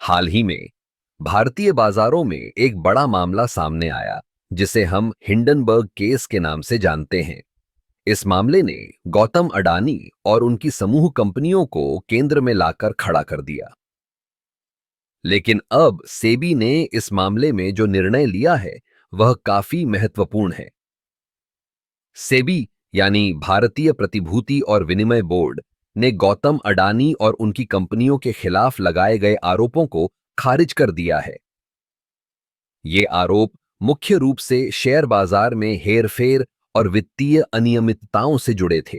हाल ही में भारतीय बाजारों में एक बड़ा मामला सामने आया जिसे हम हिंडनबर्ग केस के नाम से जानते हैं। इस मामले ने गौतम अडानी और उनकी समूह कंपनियों को केंद्र में लाकर खड़ा कर दिया। लेकिन अब सेबी ने इस मामले में जो निर्णय लिया है वह काफी महत्वपूर्ण है। सेबी यानी भारतीय प्रतिभूति और विनिमय बोर्ड ने गौतम अडानी और उनकी कंपनियों के खिलाफ लगाए गए आरोपों को खारिज कर दिया है। ये आरोप मुख्य रूप से शेयर बाजार में हेरफेर और वित्तीय अनियमितताओं से जुड़े थे।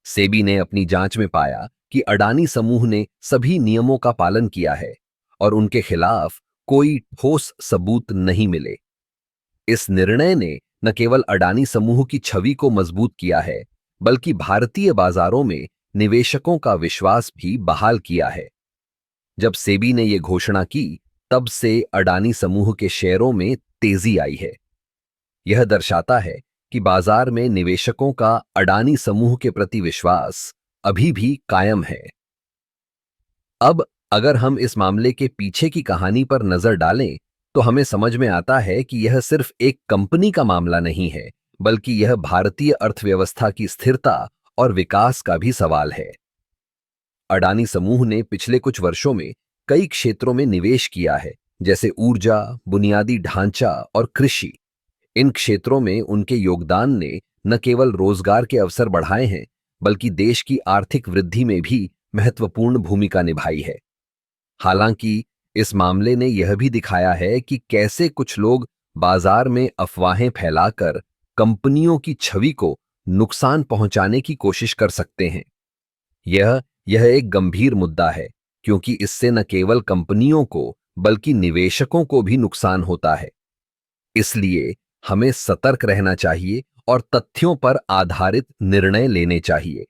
सेबी ने अपनी जांच में पाया कि अडानी समूह ने सभी नियमों का पालन किया है और उनके खिलाफ कोई ठोस सबूत नहीं मिले। इस निर्णय ने न केवल अडानी समूह की छवि को मजबूत किया है, बल्कि भारतीय बाजारों में निवेशकों का विश्वास भी बहाल किया है। जब सेबी ने यह घोषणा की, तब से अडानी समूह के शेयरों में तेजी आई है। यह दर्शाता है कि बाजार में निवेशकों का अडानी समूह के प्रति विश्वास अभी भी कायम है। अब अगर हम इस मामले के पीछे की कहानी पर नजर डालें, तो हमें समझ में आता है कि यह सिर्फ एक कंपनी का मामला नहीं है, बल्कि यह भारतीय अर्थव्यवस्था की स्थिरता और विकास का भी सवाल है। अडानी समूह ने पिछले कुछ वर्षों में कई क्षेत्रों में निवेश किया है, जैसे ऊर्जा, बुनियादी ढांचा और कृषि। इन क्षेत्रों में उनके योगदान ने न केवल रोजगार के अवसर बढ़ाए हैं, बल्कि देश की आर्थिक वृद्धि में भी महत्वपूर्ण भूमिका निभाई है। हालांकि इस मामले ने यह भी दिखाया है कि कैसे कुछ लोग बाजार में अफवाहें फैलाकर कंपनियों की छवि को नुकसान पहुंचाने की कोशिश कर सकते हैं। यह एक गंभीर मुद्दा है, क्योंकि इससे न केवल कंपनियों को बल्कि निवेशकों को भी नुकसान होता है। इसलिए हमें सतर्क रहना चाहिए और तथ्यों पर आधारित निर्णय लेने चाहिए।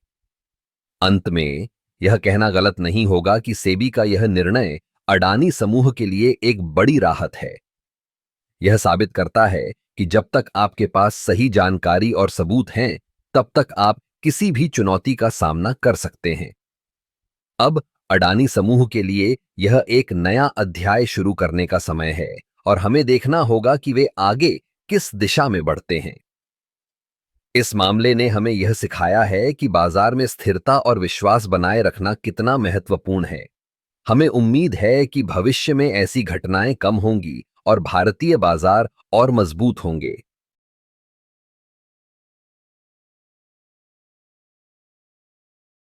अंत में यह कहना गलत नहीं होगा कि सेबी का यह निर्णय अडानी समूह के लिए एक बड़ी राहत है। यह साबित करता है कि जब तक आपके पास सही जानकारी और सबूत हैं, तब तक आप किसी भी चुनौती का सामना कर सकते हैं। अब अडानी समूह के लिए यह एक नया अध्याय शुरू करने का समय है और हमें देखना होगा कि वे आगे किस दिशा में बढ़ते हैं। इस मामले ने हमें यह सिखाया है कि बाजार में स्थिरता और विश्वास बनाए रखना कितना महत्वपूर्ण है। हमें उम्मीद है कि भविष्य में ऐसी घटनाएं कम होंगी और भारतीय बाजार और मजबूत होंगे।